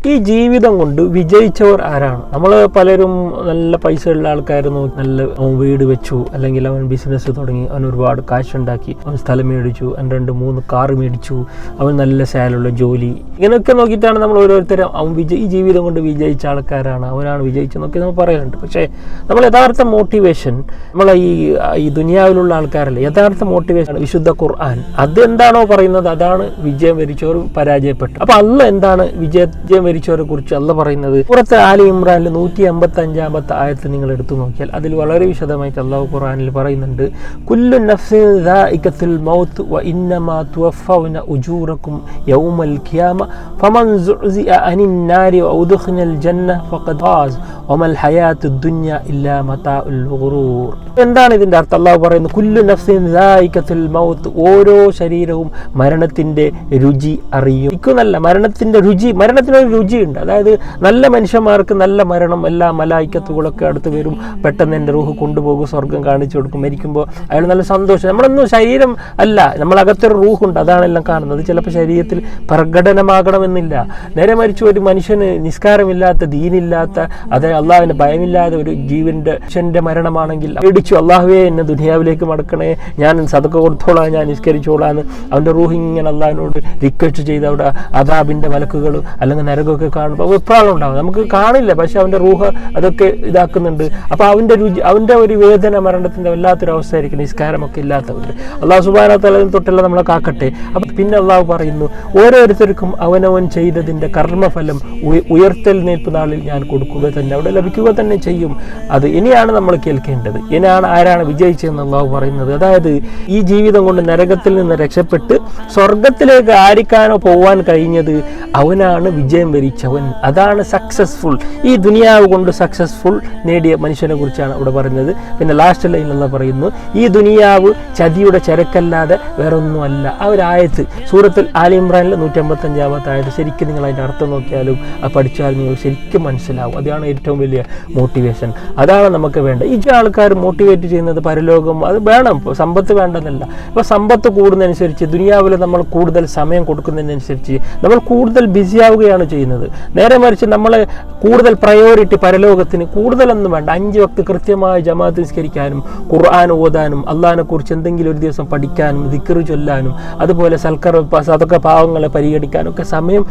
ഈ ജീവിതം കൊണ്ട് വിജയിച്ചവർ ആരാണ്? നമ്മൾ പലരും നല്ല പൈസ ഉള്ള ആൾക്കാർ നോക്കി, നല്ല അവൻ വീട് വെച്ചു, അല്ലെങ്കിൽ അവൻ ബിസിനസ് തുടങ്ങി, അവൻ ഒരുപാട് കാശുണ്ടാക്കി, അവൻ സ്ഥലം മേടിച്ചു, അവൻ 2-3 കാർ മേടിച്ചു, അവൻ നല്ല സാലുള്ള ജോലി, ഇങ്ങനെയൊക്കെ നോക്കിയിട്ടാണ് നമ്മൾ ഓരോരുത്തരും അവൻ ഈ ജീവിതം കൊണ്ട് വിജയിച്ച ആൾക്കാരാണ്, അവനാണ് വിജയിച്ചെന്നൊക്കെ നമ്മൾ പറയാറുണ്ട്. പക്ഷേ നമ്മൾ യഥാർത്ഥ മോട്ടിവേഷൻ നമ്മളെ ഈ ദുനിയാവിലുള്ള ആൾക്കാരല്ല. യഥാർത്ഥ മോട്ടിവേഷൻ വിശുദ്ധ ഖുർആൻ അതെന്താണോ പറയുന്നത് അതാണ് വിജയം വരിച്ചവർ പരാജയപ്പെട്ടു. അപ്പൊ അല്ല എന്താണ് വിജയം വരിച്ചവരെ കുറിച്ച് അല്ല പറയുന്നത്? സൂറത്ത് ആലി ഇമ്രാനിൽ 155-ാമത്തെ ആയത്ത് നിങ്ങൾ എടുത്തു നോക്കിയാൽ അതിൽ വളരെ വിശദമായിട്ട് അല്ലാഹു ഖുർആനിൽ പറയുന്നുണ്ട്, കുല്ലു നഫ്സിൻ ദാഇഖത്തുൽ മൗത്ത് വ ഇന്നമാ തുവഫൗന ഉജൂറക്കും യൗമൽ ഖിയാമ ഫമൻ സുഅ്സിഅ അനിൻ നാരി വ ഉദ്ഖിലൽ ജന്ന ഫഖദ് ഫാസ് വമൽ ഹയാത്തുദ് ദുനിയ ഇല്ലാ മതാഉൽ ഗുറൂർ. എന്താണ് ഇതിന്റെ അർത്ഥം? അല്ലാഹു പറയുന്നു, കുല്ലു നഫ്സിൻ ദാഇഖത്തുൽ മൗത്ത്, ഓരോ ശരീരവും മരണത്തിന്റെ രുചി അറിയും. ഇക്കുന്നല്ല മരണത്തിന്റെ രുചി, മരണത്തിനൊരു രുചിയുണ്ട്. അതായത് നല്ല മനുഷ്യന്മാർക്ക് നല്ല മരണം, എല്ലാ മലായിക്കത്തുകളൊക്കെ അടുത്ത് വരും, പെട്ടെന്ന് എൻ്റെ റൂഹ് കൊണ്ടുപോകും, സ്വർഗം കാണിച്ചു കൊടുക്കും, മരിക്കുമ്പോൾ അയാൾ നല്ല സന്തോഷം. നമ്മളൊന്നും ശരീരം അല്ല, നമ്മളകത്തൊരു റൂഹുണ്ട്, അതാണെല്ലാം കാണുന്നത്. ചിലപ്പോൾ ശരീരത്തിൽ പ്രകടനമാകണമെന്നില്ല. നേരെ മറിച്ച് ഒരു മനുഷ്യന് നിസ്കാരമില്ലാത്ത, ദീനില്ലാത്ത, അതായത് അള്ളാഹുവിന് ഭയമില്ലാതെ ഒരു ജീവന്റെ മരണമാണെങ്കിൽ പേടിച്ചു, അള്ളാഹുവേ എന്നെ ദുനിയാവിലേക്ക് മടക്കണേ, ഞാൻ സദഖ കൊടുത്തോളാം, ഞാൻ നിസ്കരിച്ചോളാന്ന് അവൻ്റെ റൂഹ് ഇങ്ങനെ അള്ളാഹിനോട് റിക്വസ്റ്റ് ചെയ്ത് അവിടെ അദാബിന്റെ മലക്കുകൾ അല്ലെങ്കിൽ നരകമൊക്കെ കാണുമ്പോൾ വെപ്രാളം ഉണ്ടാവും. നമുക്ക് കാണില്ല, പക്ഷെ അവൻ്റെ റൂഹ് അതൊക്കെ ഇതാക്കുന്നുണ്ട്. അപ്പോൾ അവൻ്റെ ഒരു വേദന, മരണത്തിൻ്റെ വല്ലാത്തൊരു അവസ്ഥയായിരിക്കും നിസ്കാരമൊക്കെ ഇല്ലാത്തവർ. അള്ളാഹു സുബ്ഹാനഹു വ തആല തൊട്ടെല്ലാം നമ്മളെ കാക്കട്ടെ. അപ്പം പിന്നെ അള്ളാഹു പറയുന്നു, ഓരോരുത്തർക്കും അവനവൻ ചെയ്തതിൻ്റെ കർമ്മഫലം ഉയർത്തെഴുന്നേൽപ്പ് നാളിൽ ഞാൻ കൊടുക്കുക തന്നെ, അവിടെ ലഭിക്കുക തന്നെ ചെയ്യും. അത് ഇനിയാണ് നമ്മൾ കേൾക്കേണ്ടത്. ഇനിയാണ് ആരാണ് വിജയിച്ചതെന്ന് അള്ളാഹു പറയുന്നത്. അതായത് ഈ ജീവിതം കൊണ്ട് നരകത്തിൽ നിന്ന് രക്ഷപ്പെട്ട് സ്വർഗത്തിലേക്ക് ആരിക്കാനോ പോവാൻ കഴിഞ്ഞത് അവനാണ് വിജയം വരിച്ചവൻ, അതാണ് സക്സസ്ഫുൾ. ഈ ദുനിയാവ് കൊണ്ട് സക്സസ്ഫുൾ നേടിയ മനുഷ്യനെ കുറിച്ചാണ് ഇവിടെ പറയുന്നത്. പിന്നെ ലാസ്റ്റ് ലൈനിലുള്ള പറയുന്നു, ഈ ദുനിയാവ് ചതിയുടെ ചരക്കല്ലാതെ വേറൊന്നും അല്ല. ആ ഒരു ആയത്ത് സൂറത്തുൽ ആലി ഇമ്രാനിൽ 155-ാമത്തെ ആയത്ത് ശരിക്കും നിങ്ങൾ അതിൻ്റെ അർത്ഥം നോക്കിയാലും അത് പഠിച്ചാലും നിങ്ങൾ ശരിക്കും മനസ്സിലാവും. അതാണ് ഏറ്റവും വലിയ മോട്ടിവേഷൻ. അതാണ് നമുക്ക് വേണ്ട. ഈ ആൾക്കാർ മോട്ടിവേറ്റ് ചെയ്യുന്നത് പരലോകം അത് വേണം, സമ്പത്ത് വേണ്ടെന്നല്ല. ഇപ്പോൾ സമ്പത്ത് കൂടുന്നതനുസരിച്ച് ദുനിയാവിൽ നമ്മൾ കൂടുതൽ സമയം കൊടുക്കുന്നതിനനുസരിച്ച് നമ്മൾ കൂടുതൽ ബിസി ആവുകയാണ് ചെയ്യുന്നത്. നേരെ മറിച്ച് നമ്മൾ കൂടുതൽ പ്രയോറിറ്റി പരലോകത്തിന് കൂടുതലൊന്നും വേണ്ട. 5 വക്ത് കൃത്യമായി ജമാഅത്ത് നിസ്കരിക്കാനും ഖുർആൻ ഓതാനും അള്ളാഹിനെ കുറിച്ച് എന്തെങ്കിലും ഒരു ദിവസം പഠിക്കാനും ദിക്ർ ചൊല്ലാനും അതുപോലെ സദഖ പാവങ്ങളെ പരിഗണിക്കാനും ഒക്കെ സമയം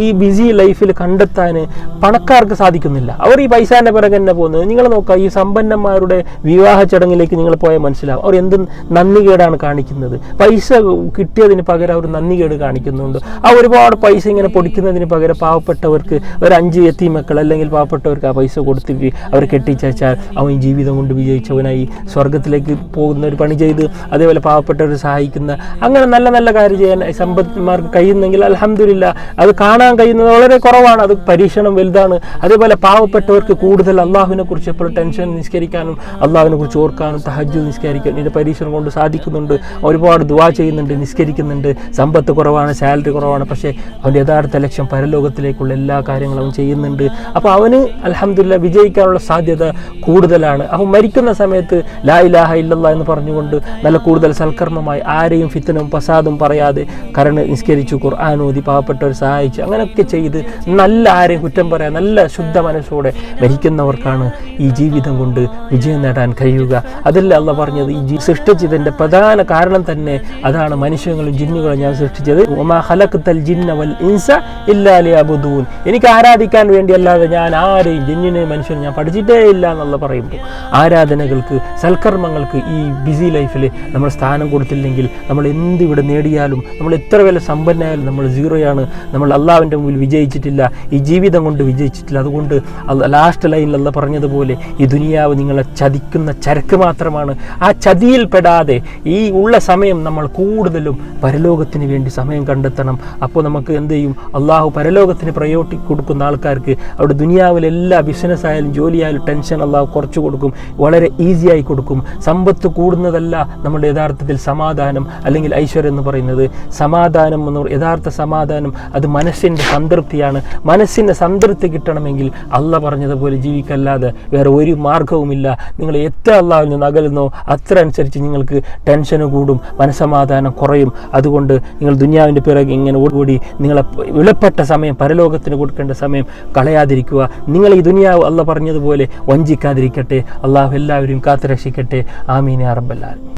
ഈ ബിസി ലൈഫിൽ കണ്ടെത്താൻ പണക്കാർക്ക് സാധിക്കുന്നില്ല. അവർ ഈ പൈസേൻ്റെ പിറകെ തന്നെ പോകുന്നത്. നിങ്ങൾ നോക്കുക, ഈ സമ്പന്നന്മാരുടെ വിവാഹ ചടങ്ങിലേക്ക് നിങ്ങൾ പോയാൽ മനസ്സിലാവും അവർ എന്ത് നന്ദികേടാണ് കാണിക്കുന്നത്. പൈസ കിട്ടിയതിന് പകരം അവർ നന്ദികേട് കാണിക്കുന്നുണ്ട്. ആ ഒരുപാട് പൈസ ഇങ്ങനെ പൊടിക്കുന്നതിന് പകരം പാവപ്പെട്ടവർക്ക് ഒരു 5 യതീമക്കൾ അല്ലെങ്കിൽ പാവപ്പെട്ടവർക്ക് ആ പൈസ കൊടുത്തിട്ട് അവർ കെട്ടിച്ചാൽ അവൻ ജീവിതം കൊണ്ട് വിജയിച്ചവനായി സ്വർഗത്തിലേക്ക് പോകുന്ന ഒരു പണി ചെയ്ത് അതേപോലെ പാവപ്പെട്ടവരെ സഹായിക്കുന്ന അങ്ങനെ നല്ല നല്ല കാര്യം ചെയ്യാൻ സമ്പന്നന്മാർക്ക് കഴിയുന്നെങ്കിൽ അൽഹംദുലില്ലാ. അത് കാണാൻ കഴിയുന്നത് വളരെ കുറവാണ്, അത് പരീക്ഷണം വലുതാണ്. അതേപോലെ പാവപ്പെട്ടവർക്ക് കൂടുതൽ അള്ളാഹുവിനെ കുറിച്ച് എപ്പോഴും ടെൻഷൻ നിസ്കരിക്കാനും അള്ളാഹുവിനെ കുറിച്ച് ഓർക്കാനും തഹജ്ജുദ് നിസ്കരിക്കാനും ഇതിൻ്റെ പരീക്ഷണം കൊണ്ട് സാധിക്കുന്നുണ്ട്. ഒരുപാട് ദുആ ചെയ്യുന്നുണ്ട്, നിസ്കരിക്കുന്നുണ്ട്. സമ്പത്ത് കുറവാണ്, സാലറി കുറവാണ്, പക്ഷേ അവൻ്റെ യഥാർത്ഥ ലക്ഷ്യം പരലോകത്തിലേക്കുള്ള എല്ലാ കാര്യങ്ങളും അവൻ ചെയ്യുന്നുണ്ട്. അപ്പോൾ അവന് അൽഹംദുലില്ലാ വിജയിക്കാനുള്ള സാധ്യത കൂടുതലാണ്. അവൻ മരിക്കുന്ന സമയത്ത് ലാ ഇലാഹ ഇല്ലല്ലാഹ് എന്ന് പറഞ്ഞുകൊണ്ട് നല്ല കൂടുതൽ സൽക്കർമ്മമായി ആരെയും ഫിത്തനും ഫസാദും പറയാതെ കരണ് നിസ്കരിച്ചു, ഖുർആൻ ഓതി, പാവപ്പെട്ടവർ സഹായിച്ചു, അങ്ങനെയൊക്കെ ചെയ്ത് നല്ല ആരെയും കുറ്റം പറയാൻ നല്ല ശുദ്ധ മനസ്സോടെ മരിക്കുന്നവർക്കാണ് ഈ ജീവിതം കൊണ്ട് വിജയം നേടാൻ കഴിയുക. അതല്ല അള്ളാഹ് പറഞ്ഞത്, ഈ സൃഷ്ടിച്ചതിൻ്റെ പ്രധാന കാരണം തന്നെ അതാണ്. മനുഷ്യങ്ങളും ജിന്നുകളും ഞാൻ സൃഷ്ടിച്ചത് വമാ ഖലഖ്തൽ ജിന്ന വൽ ഇൻസ ഇല്ലാ ലിയഅ്ബുദൂൻ, എനിക്ക് ആരാധിക്കാൻ വേണ്ടിയല്ലാതെ ഞാൻ ആരെയും ജിന്നിനെയും മനുഷ്യനെ ഞാൻ പഠിച്ചിട്ടേ ഇല്ല എന്നുള്ള പറയുമ്പോൾ ആരാധനകൾക്ക് സൽക്കർമ്മങ്ങൾക്ക് ഈ ബിസി ലൈഫിൽ നമ്മൾ സ്ഥാനം കൊടുത്തില്ലെങ്കിൽ നമ്മൾ എന്തിവിടെ നേടിയാലും നമ്മൾ എത്ര വില സമ്പന്നമായാലും നമ്മൾ സീറോയാണ്. നമ്മൾ അള്ളാഹുവിൻ്റെ മുമ്പിൽ വിജയിച്ചിട്ടില്ല, ഈ ജീവിതം കൊണ്ട് വിജയിച്ചിട്ടില്ല. അതുകൊണ്ട് ലാസ്റ്റ് ലൈനിൽ അള്ളാഹ് പറഞ്ഞതുപോലെ ഈ ദുനിയാവ് നിങ്ങളെ ചതിക്കുന്ന ചരക്ക് മാത്രമാണ്. ആ ചതിയിൽ പെടാതെ ഈ ഉള്ള സമയം നമ്മൾ കൂടുതലും പരലോകത്തിന് വേണ്ടി സമയം കണ്ടെത്തണം. അപ്പോൾ നമുക്ക് എന്ത് ചെയ്യും? അള്ളാഹു പരലോകത്തിന് പ്രയോറിറ്റി കൊടുക്കുന്ന ആൾക്കാർക്ക് അവിടെ ദുനിയാവിലെ എല്ലാ ബിസിനസ് ആയാലും ജോലിയായാലും ടെൻഷൻ അള്ളാഹു കുറച്ച് കൊടുക്കും, വളരെ ഈസിയായി കൊടുക്കും. സമ്പത്ത് കൂടുന്നതല്ല നമ്മുടെ യഥാർത്ഥത്തിൽ സമാധാനം അല്ലെങ്കിൽ ഐശ്വര്യം എന്ന് പറയുന്നത്. സമാധാനം എന്ന് യഥാർത്ഥ സമാധാനം അത് മനസ്സിൻ്റെ സംതൃപ്തിയാണ്. മനസ്സിൻ്റെ സംതൃപ്തി കിട്ടണമെങ്കിൽ അള്ളാഹ് പറഞ്ഞതുപോലെ ജീവിക്കല്ലാതെ വേറെ ഒരു മാർഗവുമില്ല. നിങ്ങൾ എത്ര അള്ളാഹുവിൽ നിന്ന് അകലുന്നോ അത്ര അനുസരിച്ച് നിങ്ങൾക്ക് ടെൻഷന് കൂടും, മനസ്സമാധാനം കുറയും. അതുകൊണ്ട് നിങ്ങൾ ദുനിയാവിൻ്റെ പിറകെ ഇങ്ങനെ ഓടി നിങ്ങളെ വിലപ്പെട്ട സമയം പരലോകത്തിന് കൊടുക്കേണ്ട സമയം കളയാതിരിക്കുക. നിങ്ങൾ ഈ ദുനിയാവ് അള്ളാഹ് പറഞ്ഞതുപോലെ വഞ്ചിക്കാതിരിക്കട്ടെ. അള്ളാഹു എല്ലാവരെയും കാത്തുരക്ഷിക്കട്ടെ. ആമീൻ യാ റബ്ബൽ ആലമീൻ.